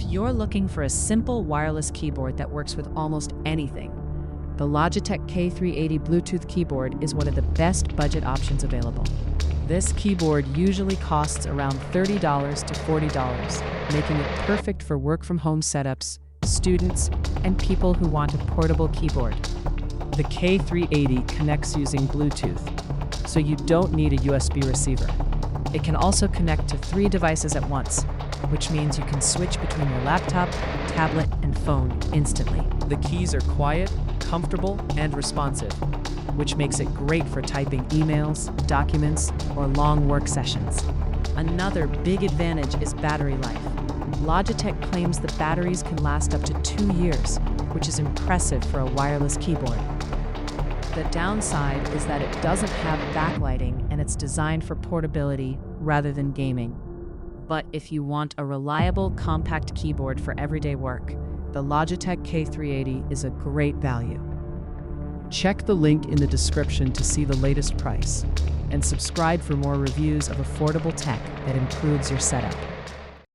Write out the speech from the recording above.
you're looking for a simple wireless keyboard that works with almost anything, the Logitech K380 Bluetooth keyboard is one of the best budget options available. This keyboard usually costs around $30 to $40, making it perfect for work-from-home setups, students, and people who want a portable keyboard. The K380 connects using Bluetooth, so you don't need a USB receiver. It can also connect to 3 devices at once, which means you can switch between your laptop, tablet, and phone instantly. The keys are quiet, comfortable, and responsive, which makes it great for typing emails, documents, or long work sessions. Another big advantage is battery life. Logitech claims the batteries can last up to 2 years, which is impressive for a wireless keyboard. The downside is that it doesn't have backlighting and it's designed for portability rather than gaming. But if you want a reliable, compact keyboard for everyday work, the Logitech K380 is a great value. Check the link in the description to see the latest price, and subscribe for more reviews of affordable tech that improves your setup.